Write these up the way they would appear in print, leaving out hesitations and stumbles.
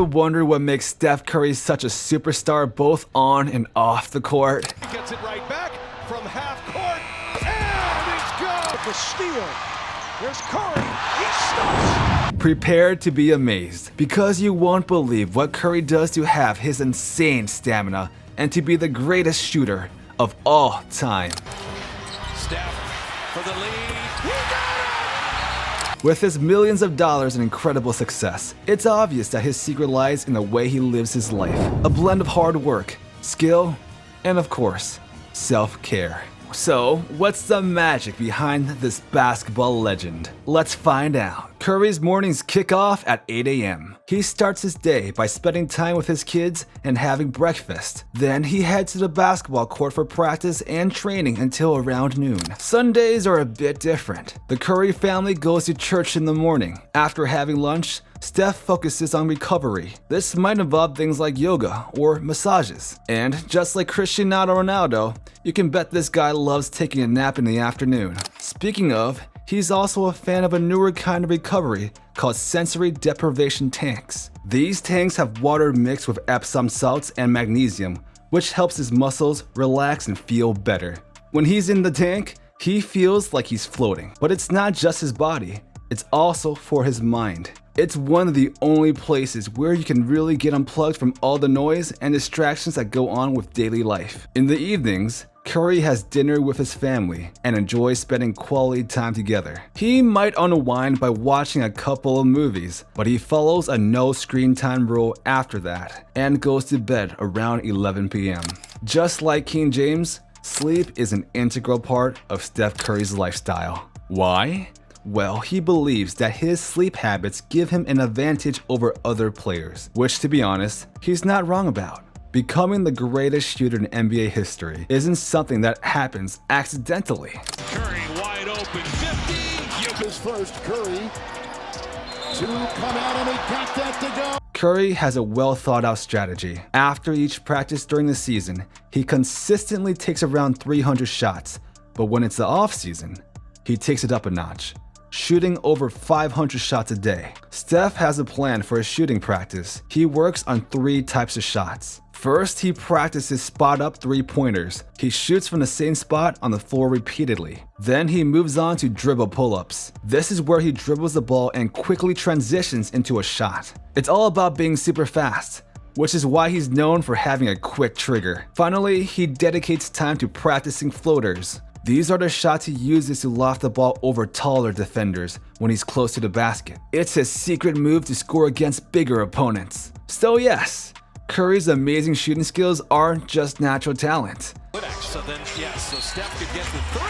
Ever wonder what makes Steph Curry such a superstar both on and off the court? He gets it right back from half court, and it's good. The steal. There's Curry. He stops. Prepare to be amazed, because you won't believe what Curry does to have his insane stamina and to be the greatest shooter of all time. Steph for the lead. He got it! With his millions of dollars and incredible success, it's obvious that his secret lies in the way he lives his life. A blend of hard work, skill, and of course, self-care. So, what's the magic behind this basketball legend? Let's find out. Curry's mornings kick off at 8 a.m. He starts his day by spending time with his kids and having breakfast. Then he heads to the basketball court for practice and training until around noon. Sundays are a bit different. The Curry family goes to church in the morning. After having lunch, Steph focuses on recovery. This might involve things like yoga or massages. And just like Cristiano Ronaldo, you can bet this guy loves taking a nap in the afternoon. Speaking of, he's also a fan of a newer kind of recovery called sensory deprivation tanks. These tanks have water mixed with Epsom salts and magnesium, which helps his muscles relax and feel better. When he's in the tank, he feels like he's floating. But it's not just his body, it's also for his mind. It's one of the only places where you can really get unplugged from all the noise and distractions that go on with daily life. In the evenings, Curry has dinner with his family and enjoys spending quality time together. He might unwind by watching a couple of movies, but he follows a no screen time rule after that and goes to bed around 11 p.m. Just like King James, sleep is an integral part of Steph Curry's lifestyle. Why? Well, he believes that his sleep habits give him an advantage over other players, which, to be honest, he's not wrong about. Becoming the greatest shooter in NBA history isn't something that happens accidentally. Curry wide open, 50. His first, Curry. Two come out and he got that to go. Curry has a well thought out strategy. After each practice during the season, he consistently takes around 300 shots, but when it's the off season, he takes it up a notch, shooting over 500 shots a day. Steph has a plan for his shooting practice. He works on 3 types of shots. First, he practices spot-up three-pointers. He shoots from the same spot on the floor repeatedly. Then he moves on to dribble pull-ups. This is where he dribbles the ball and quickly transitions into a shot. It's all about being super fast, which is why he's known for having a quick trigger. Finally, he dedicates time to practicing floaters. These are the shots he uses to loft the ball over taller defenders when he's close to the basket. It's his secret move to score against bigger opponents. So yes, Curry's amazing shooting skills aren't just natural talent. So Steph could get the 3.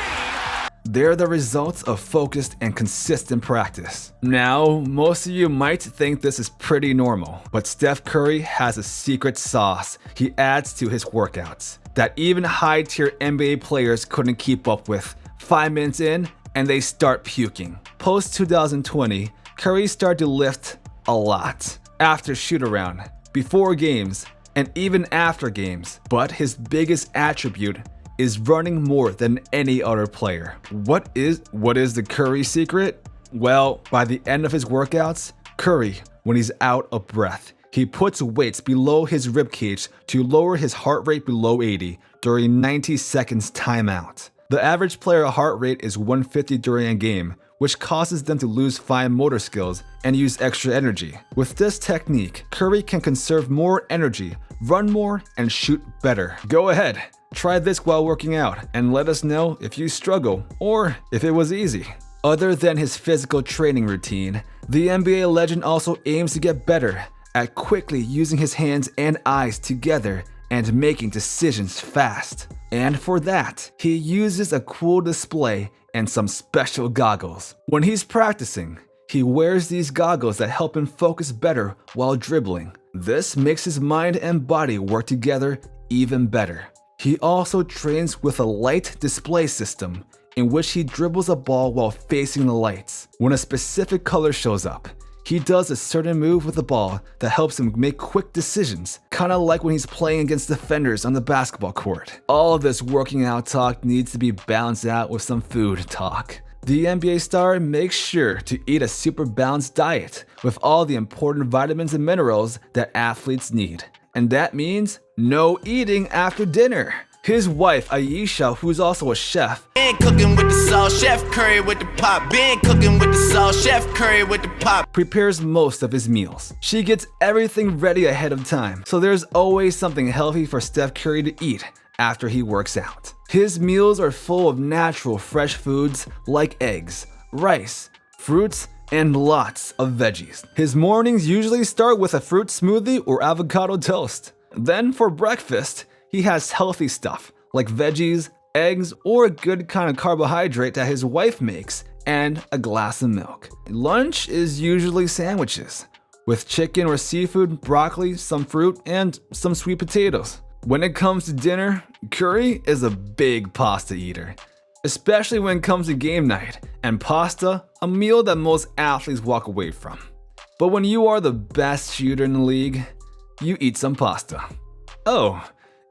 They're the results of focused and consistent practice. Now, most of you might think this is pretty normal, but Steph Curry has a secret sauce he adds to his workouts that even high-tier NBA players couldn't keep up with. 5 minutes in, and they start puking. Post-2020, Curry started to lift a lot after shoot-around, before games, and even after games. But his biggest attribute is running more than any other player. What is the Curry secret? Well, by the end of his workouts, Curry, when he's out of breath, he puts weights below his ribcage to lower his heart rate below 80 during 90 seconds timeout. The average player heart rate is 150 during a game, which causes them to lose fine motor skills and use extra energy. With this technique, Curry can conserve more energy, run more, and shoot better. Go ahead, try this while working out, and let us know if you struggle or if it was easy. Other than his physical training routine, the NBA legend also aims to get better at quickly using his hands and eyes together and making decisions fast. And for that, he uses a cool display and some special goggles. When he's practicing, he wears these goggles that help him focus better while dribbling. This makes his mind and body work together even better. He also trains with a light display system in which he dribbles a ball while facing the lights. When a specific color shows up, he does a certain move with the ball that helps him make quick decisions, kinda like when he's playing against defenders on the basketball court. All of this working out talk needs to be balanced out with some food talk. The NBA star makes sure to eat a super balanced diet with all the important vitamins and minerals that athletes need. And that means no eating after dinner. His wife, Aisha, who's also a chef, Been cooking with the sauce, Chef Curry with the pop. Been cooking with the sauce, Chef Curry with the pop. prepares most of his meals. She gets everything ready ahead of time, so there's always something healthy for Steph Curry to eat after he works out. His meals are full of natural, fresh foods like eggs, rice, fruits, and lots of veggies. His mornings usually start with a fruit smoothie or avocado toast. Then for breakfast, he has healthy stuff like veggies, eggs, or a good kind of carbohydrate that his wife makes, and a glass of milk. Lunch is usually sandwiches with chicken or seafood, broccoli, some fruit, and some sweet potatoes. When it comes to dinner, Curry is a big pasta eater, especially when it comes to game night, and pasta, a meal that most athletes walk away from. But when you are the best shooter in the league, you eat some pasta. Oh,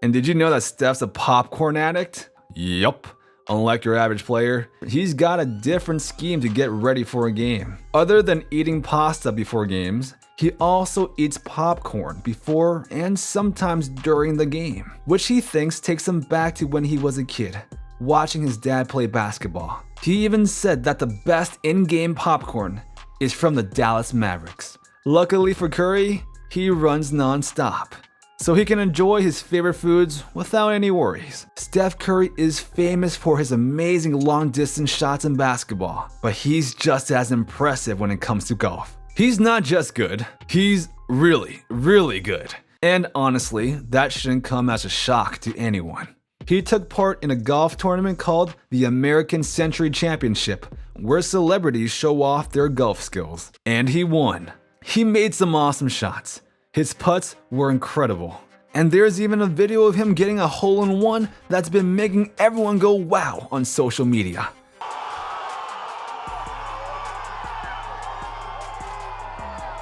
and did you know that Steph's a popcorn addict? Yup. Unlike your average player, he's got a different scheme to get ready for a game. Other than eating pasta before games, he also eats popcorn before and sometimes during the game, which he thinks takes him back to when he was a kid, watching his dad play basketball. He even said that the best in-game popcorn is from the Dallas Mavericks. Luckily for Curry, he runs non-stop, so he can enjoy his favorite foods without any worries. Steph Curry is famous for his amazing long-distance shots in basketball, but he's just as impressive when it comes to golf. He's not just good, he's really, really good. And honestly, that shouldn't come as a shock to anyone. He took part in a golf tournament called the American Century Championship, where celebrities show off their golf skills. And he won. He made some awesome shots. His putts were incredible. And there's even a video of him getting a hole-in-one that's been making everyone go wow on social media.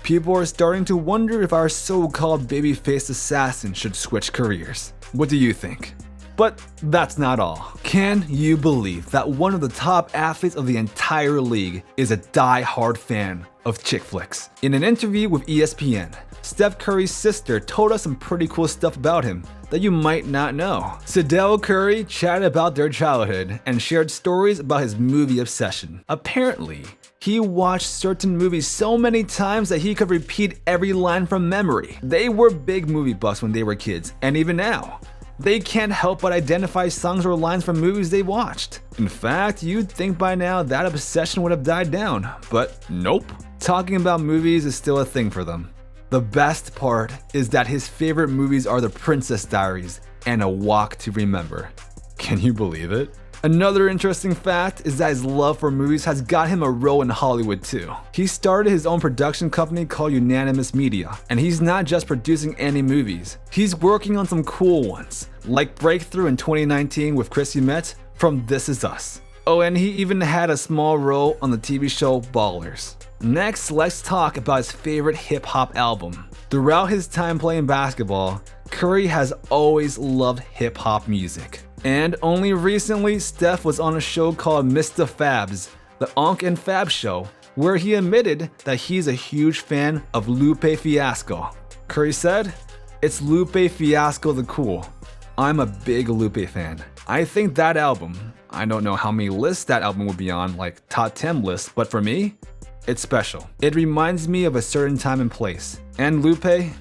People are starting to wonder if our so-called baby-faced assassin should switch careers. What do you think? But that's not all. Can you believe that one of the top athletes of the entire league is a die-hard fan of chick flicks? In an interview with ESPN, Steph Curry's sister told us some pretty cool stuff about him that you might not know. Sidell Curry chatted about their childhood and shared stories about his movie obsession. Apparently, he watched certain movies so many times that he could repeat every line from memory. They were big movie buffs when they were kids, and even now, they can't help but identify songs or lines from movies they watched. In fact, you'd think by now that obsession would have died down, but nope. Talking about movies is still a thing for them. The best part is that his favorite movies are The Princess Diaries and A Walk to Remember. Can you believe it? Another interesting fact is that his love for movies has got him a role in Hollywood too. He started his own production company called Unanimous Media, and he's not just producing any movies. He's working on some cool ones, like Breakthrough in 2019 with Chrissy Metz from This Is Us. Oh, and he even had a small role on the TV show Ballers. Next, let's talk about his favorite hip-hop album. Throughout his time playing basketball, Curry has always loved hip-hop music. And only recently, Steph was on a show called Mr. Fabs, the Unk and Fab show, where he admitted that he's a huge fan of Lupe Fiasco. Curry said, "It's Lupe Fiasco the Cool. I'm a big Lupe fan. I think that album, I don't know how many lists that album would be on, like top 10 lists, but for me, it's special. It reminds me of a certain time and place. And Lupe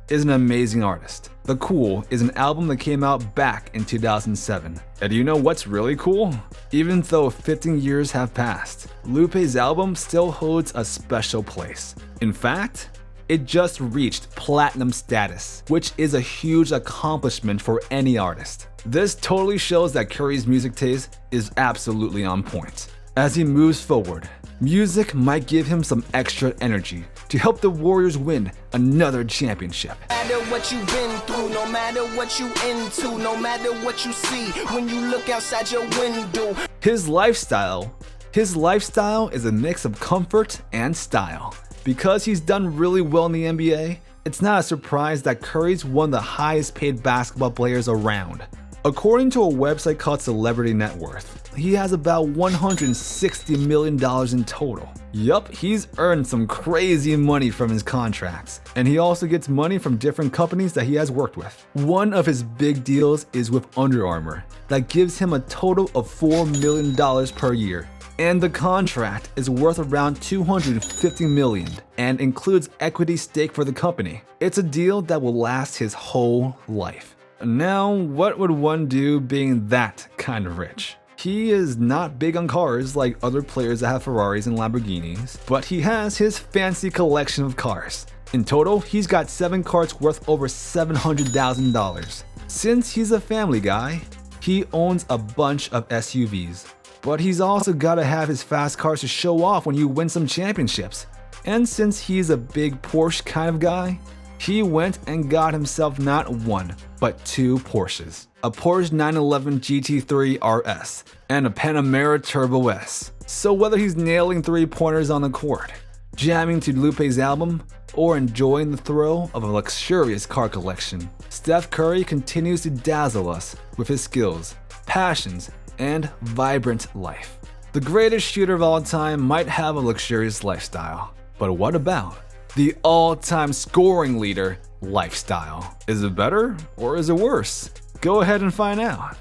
is an amazing artist. The Cool is an album that came out back in 2007. And you know what's really cool? Even though 15 years have passed, Lupe's album still holds a special place. In fact, it just reached platinum status, which is a huge accomplishment for any artist. This totally shows that Curry's music taste is absolutely on point. As he moves forward, music might give him some extra energy to help the Warriors win another championship. No matter what you've been through, no matter what you into, no matter what you see when you look outside your window. His lifestyle is a mix of comfort and style. Because he's done really well in the NBA, it's not a surprise that Curry's one of the highest paid basketball players around. According to a website called Celebrity Net Worth, he has about $160 million in total. Yup, he's earned some crazy money from his contracts, and he also gets money from different companies that he has worked with. One of his big deals is with Under Armour, that gives him a total of $4 million per year. And the contract is worth around $250 million and includes equity stake for the company. It's a deal that will last his whole life. Now, what would one do being that kind of rich? He is not big on cars like other players that have Ferraris and Lamborghinis, but he has his fancy collection of cars. In total, he's got 7 cars worth over $700,000. Since he's a family guy, he owns a bunch of SUVs. But he's also gotta have his fast cars to show off when you win some championships. And since he's a big Porsche kind of guy, he went and got himself not 1, but 2 Porsches. A Porsche 911 GT3 RS and a Panamera Turbo S. So whether he's nailing 3-pointers on the court, jamming to Lupe's album, or enjoying the thrill of a luxurious car collection, Steph Curry continues to dazzle us with his skills, passions, and vibrant life. The greatest shooter of all time might have a luxurious lifestyle, but what about the all-time scoring leader lifestyle? Is it better or is it worse? Go ahead and find out.